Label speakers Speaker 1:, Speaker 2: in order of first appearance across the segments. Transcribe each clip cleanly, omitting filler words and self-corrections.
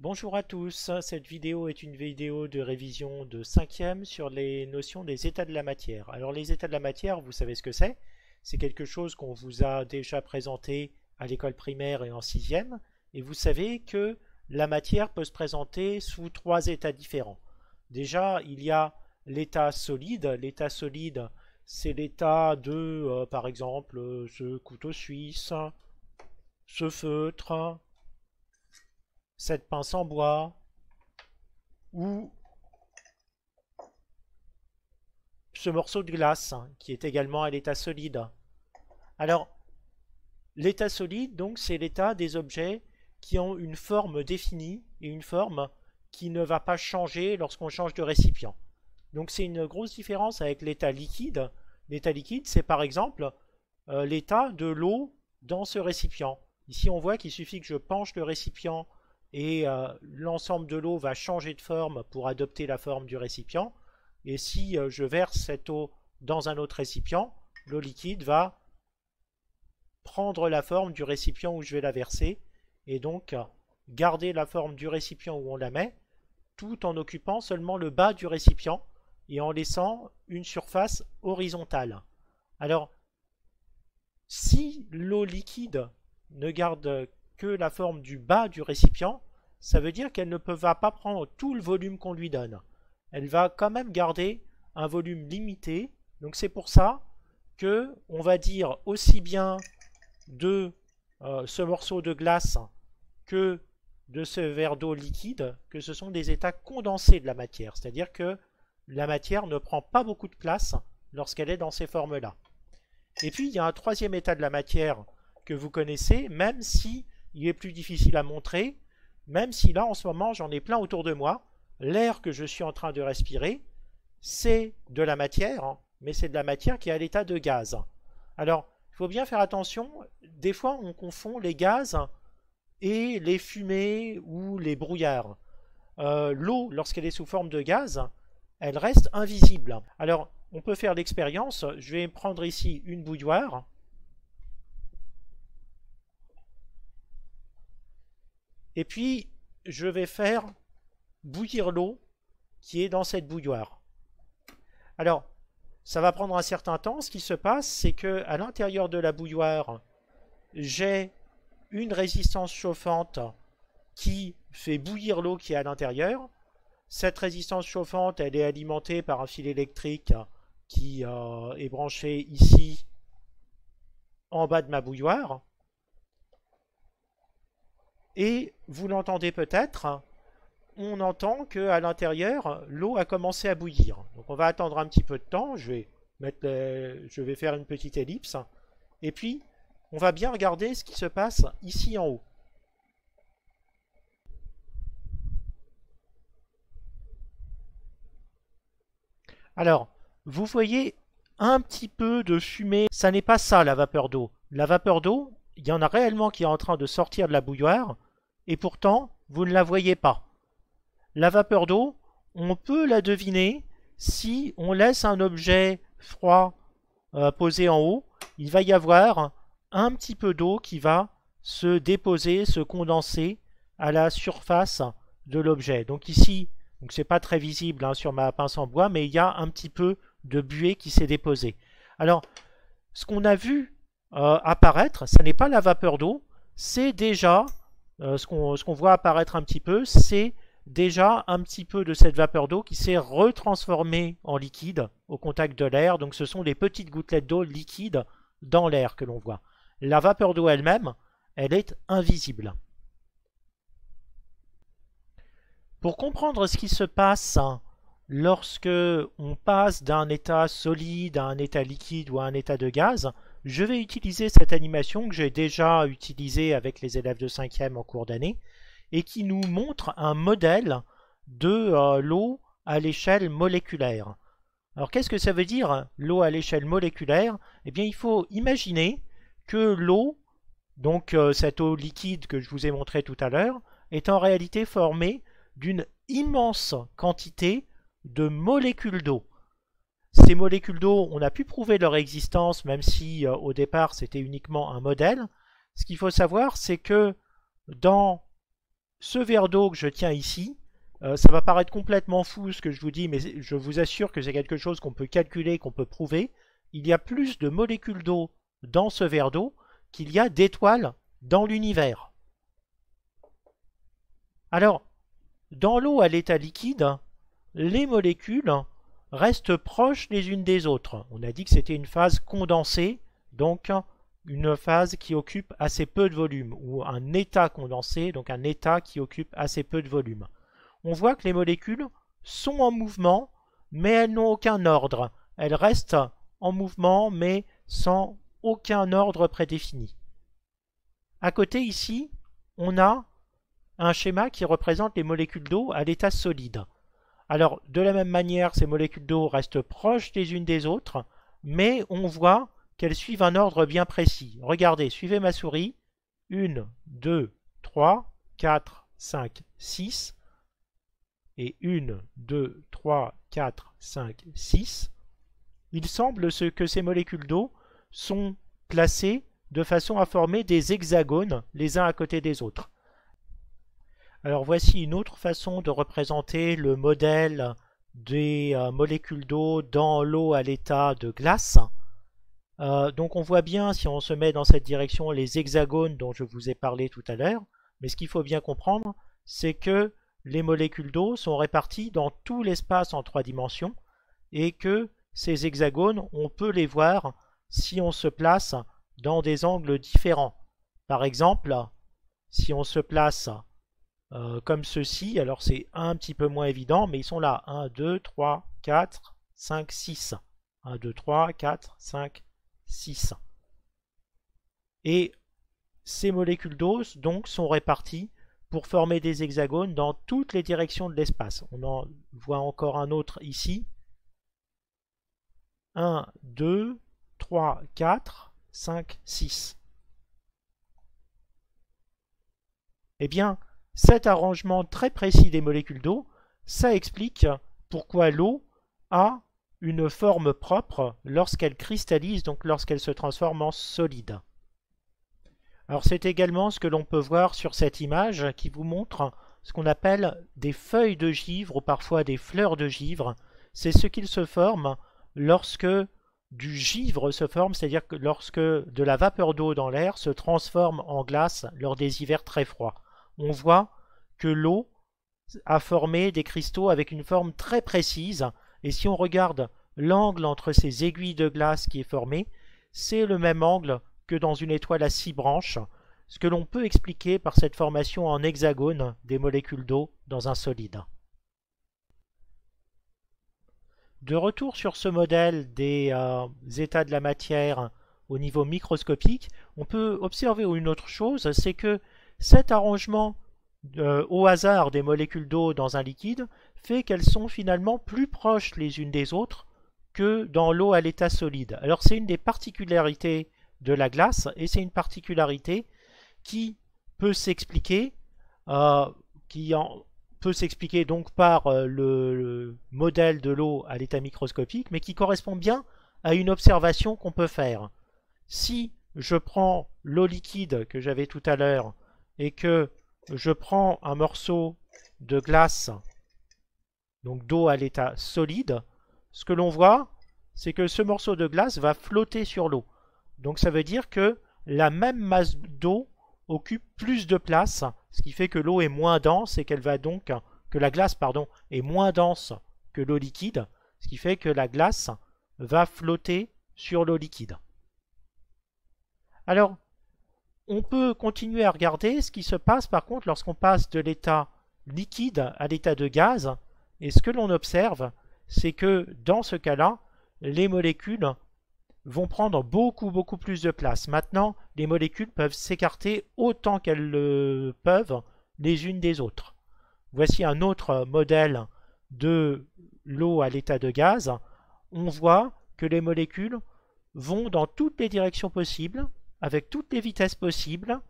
Speaker 1: Bonjour à tous, cette vidéo est une vidéo de révision de 5e sur les notions des états de la matière. Alors les états de la matière, vous savez ce que c'est? C'est quelque chose qu'on vous a déjà présenté à l'école primaire et en 6e, et vous savez que la matière peut se présenter sous 3 états différents. Déjà, il y a l'état solide. L'état solide, c'est l'état de, par exemple, ce couteau suisse, ce feutre, cette pince en bois, ou ce morceau de glace qui est également à l'état solide. Alors, l'état solide, donc, c'est l'état des objets qui ont une forme définie et une forme qui ne va pas changer lorsqu'on change de récipient. Donc, c'est une grosse différence avec l'état liquide. L'état liquide, c'est par exemple l'état de l'eau dans ce récipient. Ici, on voit qu'il suffit que je penche le récipient et l'ensemble de l'eau va changer de forme pour adopter la forme du récipient. Et si je verse cette eau dans un autre récipient, l'eau liquide va prendre la forme du récipient où je vais la verser et donc garder la forme du récipient où on la met, tout en occupant seulement le bas du récipient et en laissant une surface horizontale. Alors, si l'eau liquide ne garde que la forme du bas du récipient, ça veut dire qu'elle ne va pas prendre tout le volume qu'on lui donne. Elle va quand même garder un volume limité. Donc c'est pour ça que on va dire aussi bien de ce morceau de glace que de ce verre d'eau liquide que ce sont des états condensés de la matière. C'est-à-dire que la matière ne prend pas beaucoup de place lorsqu'elle est dans ces formes-là. Et puis il y a un troisième état de la matière que vous connaissez, même si il est plus difficile à montrer, même si là en ce moment j'en ai plein autour de moi. L'air que je suis en train de respirer, c'est de la matière, mais c'est de la matière qui est à l'état de gaz. Alors, il faut bien faire attention, des fois on confond les gaz et les fumées ou les brouillards. L'eau, lorsqu'elle est sous forme de gaz, elle reste invisible. Alors, on peut faire l'expérience, je vais prendre ici une bouilloire, et puis je vais faire bouillir l'eau qui est dans cette bouilloire. Alors, ça va prendre un certain temps. Ce qui se passe, c'est que à l'intérieur de la bouilloire, j'ai une résistance chauffante qui fait bouillir l'eau qui est à l'intérieur. Cette résistance chauffante, elle est alimentée par un fil électrique qui est branché ici en bas de ma bouilloire. Et vous l'entendez peut-être, on entend qu'à l'intérieur, l'eau a commencé à bouillir. Donc on va attendre un petit peu de temps, je vais faire une petite ellipse, et puis on va bien regarder ce qui se passe ici en haut. Alors, vous voyez un petit peu de fumée, ça n'est pas ça la vapeur d'eau. La vapeur d'eau, il y en a réellement qui est en train de sortir de la bouilloire, et pourtant, vous ne la voyez pas. La vapeur d'eau, on peut la deviner si on laisse un objet froid posé en haut. Il va y avoir un petit peu d'eau qui va se déposer, se condenser à la surface de l'objet. Donc ici, ce n'est pas très visible sur ma pince en bois, mais il y a un petit peu de buée qui s'est déposée. Alors, ce qu'on a vu apparaître, ce n'est pas la vapeur d'eau, c'est déjà, ce qu'on voit apparaître un petit peu, c'est déjà un petit peu de cette vapeur d'eau qui s'est retransformée en liquide au contact de l'air. Donc ce sont des petites gouttelettes d'eau liquide dans l'air que l'on voit. La vapeur d'eau elle-même, elle est invisible. Pour comprendre ce qui se passe lorsque on passe d'un état solide à un état liquide ou à un état de gaz, je vais utiliser cette animation que j'ai déjà utilisée avec les élèves de 5e en cours d'année et qui nous montre un modèle de l'eau à l'échelle moléculaire. Alors qu'est-ce que ça veut dire l'eau à l'échelle moléculaire? Eh bien il faut imaginer que l'eau, donc cette eau liquide que je vous ai montré tout à l'heure, est en réalité formée d'une immense quantité de molécules d'eau. Ces molécules d'eau, on a pu prouver leur existence, même si au départ c'était uniquement un modèle. Ce qu'il faut savoir, c'est que dans ce verre d'eau que je tiens ici, ça va paraître complètement fou ce que je vous dis, mais je vous assure que c'est quelque chose qu'on peut calculer, qu'on peut prouver. Il y a plus de molécules d'eau dans ce verre d'eau qu'il y a d'étoiles dans l'univers. Alors, dans l'eau à l'état liquide, les molécules restent proches les unes des autres. On a dit que c'était une phase condensée, donc une phase qui occupe assez peu de volume, ou un état condensé, donc un état qui occupe assez peu de volume. On voit que les molécules sont en mouvement, mais elles n'ont aucun ordre. Elles restent en mouvement, mais sans aucun ordre prédéfini. À côté, ici, on a un schéma qui représente les molécules d'eau à l'état solide. Alors, de la même manière, ces molécules d'eau restent proches les unes des autres, mais on voit qu'elles suivent un ordre bien précis. Regardez, suivez ma souris. 1, 2, 3, 4, 5, 6. Et 1, 2, 3, 4, 5, 6. Il semble que ces molécules d'eau sont placées de façon à former des hexagones les uns à côté des autres. Alors voici une autre façon de représenter le modèle des molécules d'eau dans l'eau à l'état de glace. Donc on voit bien, si on se met dans cette direction, les hexagones dont je vous ai parlé tout à l'heure. Mais ce qu'il faut bien comprendre, c'est que les molécules d'eau sont réparties dans tout l'espace en 3 dimensions et que ces hexagones, on peut les voir si on se place dans des angles différents. Par exemple, si on se place comme ceci, alors c'est un petit peu moins évident, mais ils sont là. 1, 2, 3, 4, 5, 6. 1, 2, 3, 4, 5, 6. Et ces molécules d'eau donc sont réparties pour former des hexagones dans toutes les directions de l'espace. On en voit encore un autre ici. 1, 2, 3, 4, 5, 6. Eh bien, cet arrangement très précis des molécules d'eau, ça explique pourquoi l'eau a une forme propre lorsqu'elle cristallise, donc lorsqu'elle se transforme en solide. Alors c'est également ce que l'on peut voir sur cette image qui vous montre ce qu'on appelle des feuilles de givre ou parfois des fleurs de givre. C'est ce qu'il se forme lorsque du givre se forme, c'est-à-dire que lorsque de la vapeur d'eau dans l'air se transforme en glace lors des hivers très froids. On voit que l'eau a formé des cristaux avec une forme très précise, et si on regarde l'angle entre ces aiguilles de glace qui est formé, c'est le même angle que dans une étoile à 6 branches, ce que l'on peut expliquer par cette formation en hexagone des molécules d'eau dans un solide. De retour sur ce modèle des états de la matière au niveau microscopique, on peut observer une autre chose, c'est que cet arrangement au hasard des molécules d'eau dans un liquide fait qu'elles sont finalement plus proches les unes des autres que dans l'eau à l'état solide. Alors c'est une des particularités de la glace et c'est une particularité qui peut s'expliquer donc par le modèle de l'eau à l'état microscopique, mais qui correspond bien à une observation qu'on peut faire. Si je prends l'eau liquide que j'avais tout à l'heure et que je prends un morceau de glace, donc d'eau à l'état solide, ce que l'on voit, c'est que ce morceau de glace va flotter sur l'eau. Donc ça veut dire que la même masse d'eau occupe plus de place, ce qui fait que l'eau est moins dense et que la glace est moins dense que l'eau liquide, ce qui fait que la glace va flotter sur l'eau liquide. Alors, on peut continuer à regarder ce qui se passe par contre lorsqu'on passe de l'état liquide à l'état de gaz. Et ce que l'on observe, c'est que dans ce cas-là, les molécules vont prendre beaucoup plus de place. Maintenant, les molécules peuvent s'écarter autant qu'elles le peuvent les unes des autres. Voici un autre modèle de l'eau à l'état de gaz. On voit que les molécules vont dans toutes les directions possibles, avec toutes les vitesses possibles,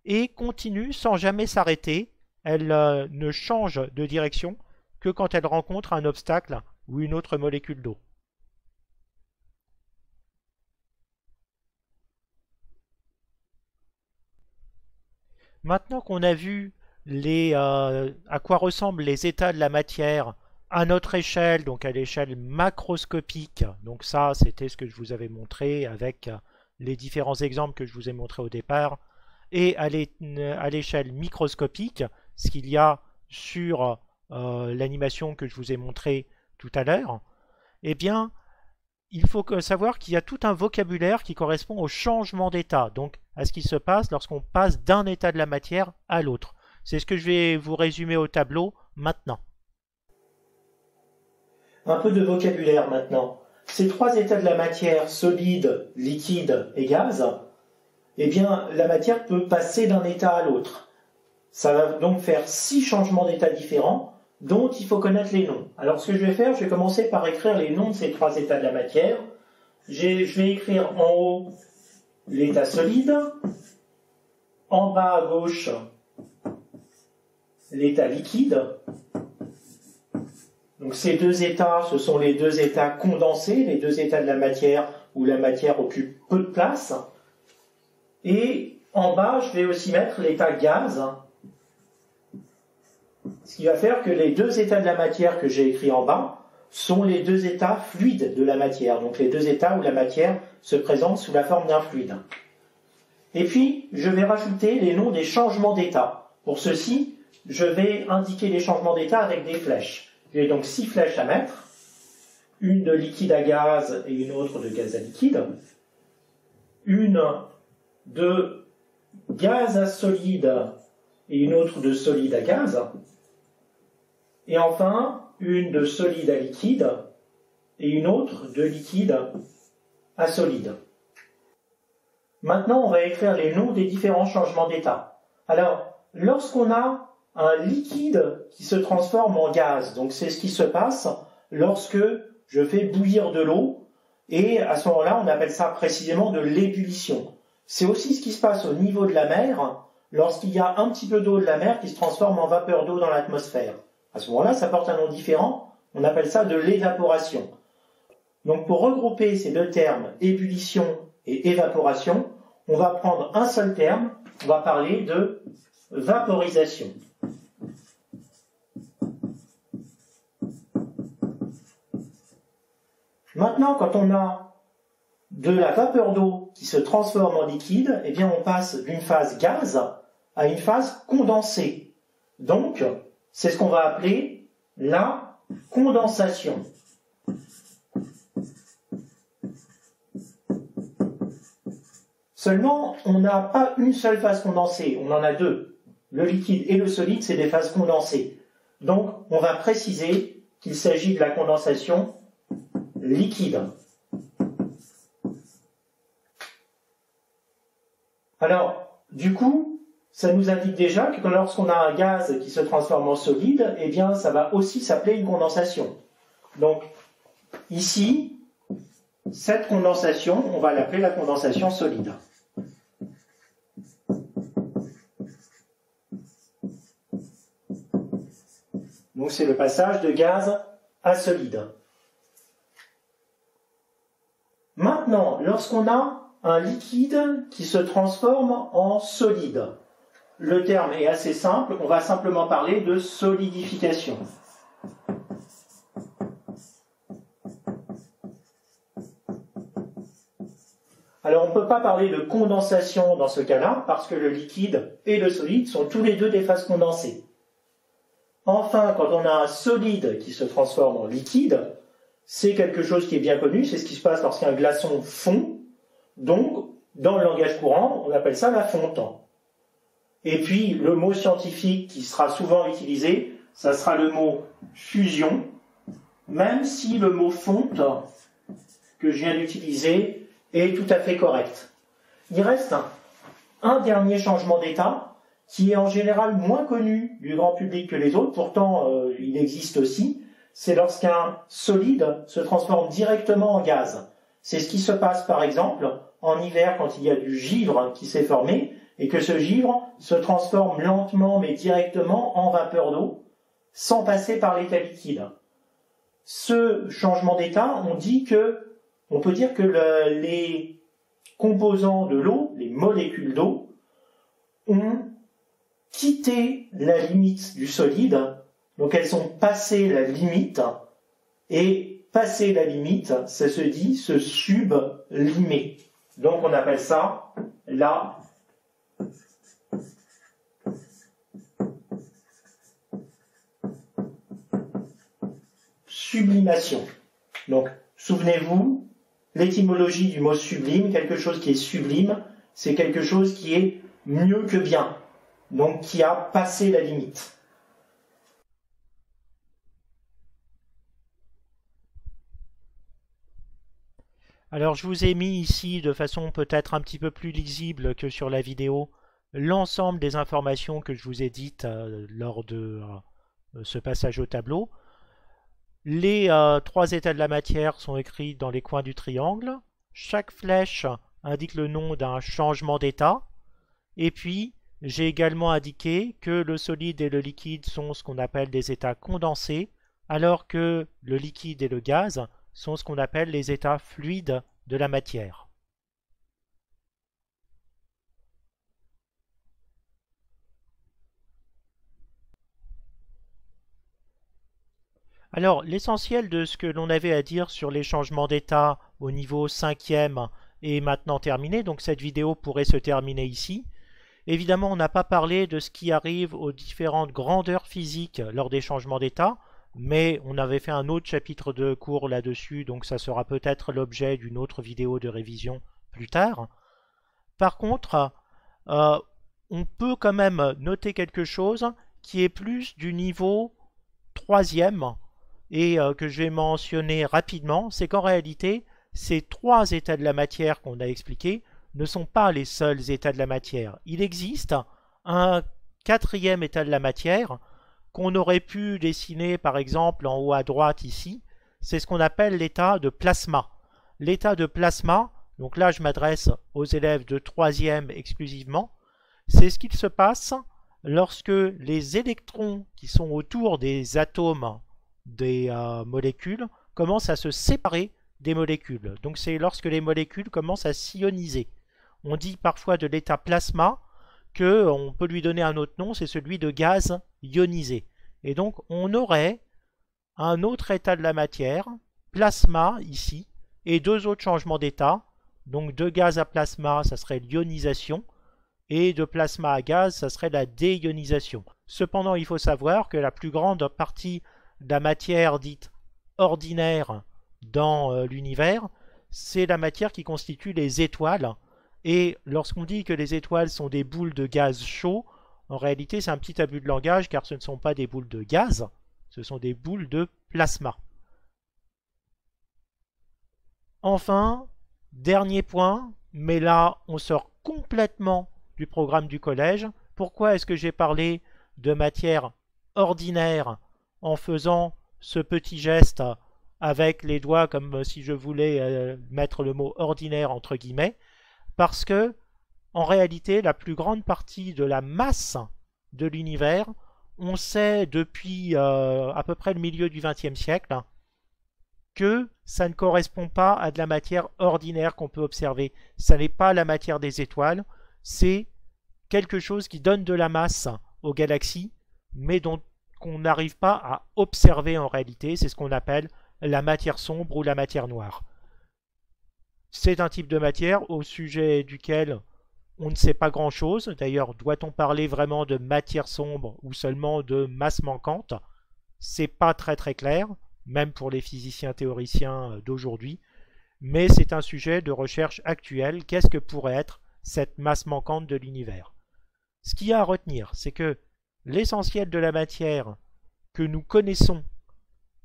Speaker 1: et continuent sans jamais s'arrêter. Elles ne changent de direction que quand elles rencontrent un obstacle ou une autre molécule d'eau. Maintenant qu'on a vu à quoi ressemblent les états de la matière à notre échelle, donc à l'échelle macroscopique. Donc ça, c'était ce que je vous avais montré avec les différents exemples que je vous ai montrés au départ. Et à l'échelle microscopique, ce qu'il y a sur l'animation que je vous ai montré tout à l'heure, eh bien, il faut savoir qu'il y a tout un vocabulaire qui correspond au changement d'état, donc à ce qui se passe lorsqu'on passe d'un état de la matière à l'autre. C'est ce que je vais vous résumer au tableau maintenant. Un peu de vocabulaire maintenant. Ces trois états de la matière, solide, liquide et gaz, eh bien, la matière peut passer d'un état à l'autre. Ça va donc faire 6 changements d'état différents, dont il faut connaître les noms. Alors, ce que je vais faire, je vais commencer par écrire les noms de ces trois états de la matière. Je vais écrire en haut l'état solide, en bas à gauche l'état liquide. Donc ces deux états, ce sont les deux états condensés, les deux états de la matière où la matière occupe peu de place. Et en bas, je vais aussi mettre l'état gaz, ce qui va faire que les deux états de la matière que j'ai écrits en bas sont les deux états fluides de la matière, donc les deux états où la matière se présente sous la forme d'un fluide. Et puis, je vais rajouter les noms des changements d'état. Pour ceci, je vais indiquer les changements d'état avec des flèches. J'ai donc 6 flèches à mettre, une de liquide à gaz et une autre de gaz à liquide, une de gaz à solide et une autre de solide à gaz, et enfin une de solide à liquide et une autre de liquide à solide. Maintenant, on va écrire les noms des différents changements d'état. Alors, lorsqu'on a un liquide qui se transforme en gaz, donc c'est ce qui se passe lorsque je fais bouillir de l'eau, et à ce moment-là, on appelle ça précisément de l'ébullition. C'est aussi ce qui se passe au niveau de la mer, lorsqu'il y a un petit peu d'eau de la mer qui se transforme en vapeur d'eau dans l'atmosphère. À ce moment-là, ça porte un nom différent, on appelle ça de l'évaporation. Donc pour regrouper ces deux termes, ébullition et évaporation, on va prendre un seul terme, on va parler de vaporisation. Maintenant, quand on a de la vapeur d'eau qui se transforme en liquide, eh bien on passe d'une phase gaz à une phase condensée. Donc, c'est ce qu'on va appeler la condensation. Seulement, on n'a pas une seule phase condensée, on en a deux. Le liquide et le solide, c'est des phases condensées. Donc, on va préciser qu'il s'agit de la condensation liquide. Alors, du coup, ça nous indique déjà que lorsqu'on a un gaz qui se transforme en solide, eh bien, ça va aussi s'appeler une condensation. Donc, ici, cette condensation, on va l'appeler la condensation solide. Donc, c'est le passage de gaz à solide. Maintenant, lorsqu'on a un liquide qui se transforme en solide, le terme est assez simple, on va simplement parler de solidification. Alors on ne peut pas parler de condensation dans ce cas-là, parce que le liquide et le solide sont tous les deux des phases condensées. Enfin, quand on a un solide qui se transforme en liquide, c'est quelque chose qui est bien connu, c'est ce qui se passe lorsqu'un glaçon fond. Donc, dans le langage courant, on appelle ça la fonte. Et puis, le mot scientifique qui sera souvent utilisé, ça sera le mot fusion, même si le mot fonte que je viens d'utiliser est tout à fait correct. Il reste un dernier changement d'état qui est en général moins connu du grand public que les autres, pourtant il existe aussi, c'est lorsqu'un solide se transforme directement en gaz. C'est ce qui se passe par exemple en hiver quand il y a du givre qui s'est formé et que ce givre se transforme lentement mais directement en vapeur d'eau sans passer par l'état liquide. Ce changement d'état, on peut dire que les composants de l'eau, les molécules d'eau, ont quitté la limite du solide, donc elles ont passé la limite, et passer la limite, ça se dit se sublimer. Donc on appelle ça la sublimation. Donc souvenez-vous, l'étymologie du mot sublime, quelque chose qui est sublime, c'est quelque chose qui est mieux que bien, donc qui a passé la limite. Alors je vous ai mis ici de façon peut-être un petit peu plus lisible que sur la vidéo l'ensemble des informations que je vous ai dites lors de ce passage au tableau. Les 3 états de la matière sont écrits dans les coins du triangle. Chaque flèche indique le nom d'un changement d'état. Et puis, j'ai également indiqué que le solide et le liquide sont ce qu'on appelle des états condensés, alors que le liquide et le gaz sont ce qu'on appelle les états fluides de la matière. Alors, l'essentiel de ce que l'on avait à dire sur les changements d'état au niveau 5e est maintenant terminé, donc cette vidéo pourrait se terminer ici. Évidemment, on n'a pas parlé de ce qui arrive aux différentes grandeurs physiques lors des changements d'état, mais on avait fait un autre chapitre de cours là-dessus, donc ça sera peut-être l'objet d'une autre vidéo de révision plus tard. Par contre, on peut quand même noter quelque chose qui est plus du niveau 3e et que je vais mentionner rapidement, c'est qu'en réalité, ces 3 états de la matière qu'on a expliqués ne sont pas les seuls états de la matière. Il existe un 4e état de la matière qu'on aurait pu dessiner par exemple en haut à droite ici. C'est ce qu'on appelle l'état de plasma. L'état de plasma, donc là je m'adresse aux élèves de 3e exclusivement, c'est ce qu'il se passe lorsque les électrons qui sont autour des atomes des molécules commencent à se séparer des molécules. Donc c'est lorsque les molécules commencent à s'ioniser. On dit parfois de l'état plasma qu'on peut lui donner un autre nom, c'est celui de gaz ionisé. Et donc on aurait un autre état de la matière, plasma ici, et 2 autres changements d'état. Donc de gaz à plasma, ça serait l'ionisation, et de plasma à gaz, ça serait la déionisation. Cependant, il faut savoir que la plus grande partie de la matière dite ordinaire dans l'univers, c'est la matière qui constitue les étoiles. Et lorsqu'on dit que les étoiles sont des boules de gaz chaud, en réalité c'est un petit abus de langage car ce ne sont pas des boules de gaz, ce sont des boules de plasma. Enfin, dernier point, mais là on sort complètement du programme du collège. Pourquoi est-ce que j'ai parlé de matière ordinaire en faisant ce petit geste avec les doigts comme si je voulais mettre le mot ordinaire entre guillemets? Parce que, en réalité, la plus grande partie de la masse de l'univers, on sait depuis à peu près le milieu du XXe siècle que ça ne correspond pas à de la matière ordinaire qu'on peut observer. Ça n'est pas la matière des étoiles, c'est quelque chose qui donne de la masse aux galaxies, mais dont qu'on n'arrive pas à observer en réalité. C'est ce qu'on appelle la matière sombre ou la matière noire. C'est un type de matière au sujet duquel on ne sait pas grand-chose. D'ailleurs, doit-on parler vraiment de matière sombre ou seulement de masse manquante? C'est pas très très clair, même pour les physiciens théoriciens d'aujourd'hui, mais c'est un sujet de recherche actuel. Qu'est-ce que pourrait être cette masse manquante de l'univers? Ce qu'il y a à retenir, c'est que l'essentiel de la matière que nous connaissons,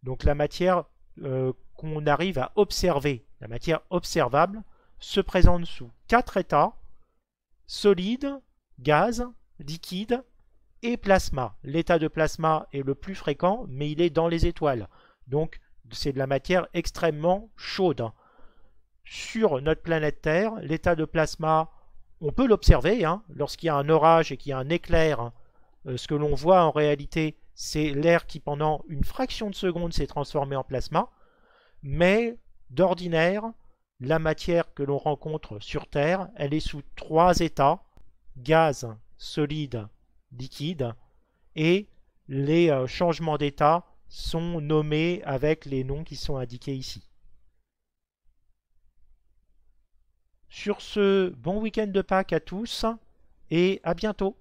Speaker 1: donc la matière qu'on arrive à observer, la matière observable, se présente sous 4 états: solide, gaz, liquide et plasma. L'état de plasma est le plus fréquent, mais il est dans les étoiles. Donc c'est de la matière extrêmement chaude. Sur notre planète Terre, l'état de plasma, on peut l'observer lorsqu'il y a un orage et qu'il y a un éclair. Ce que l'on voit en réalité, c'est l'air qui pendant une fraction de seconde s'est transformé en plasma. Mais d'ordinaire, la matière que l'on rencontre sur Terre, elle est sous 3 états: gaz, solide, liquide et les changements d'état sont nommés avec les noms qui sont indiqués ici. Sur ce, bon week-end de Pâques à tous et à bientôt.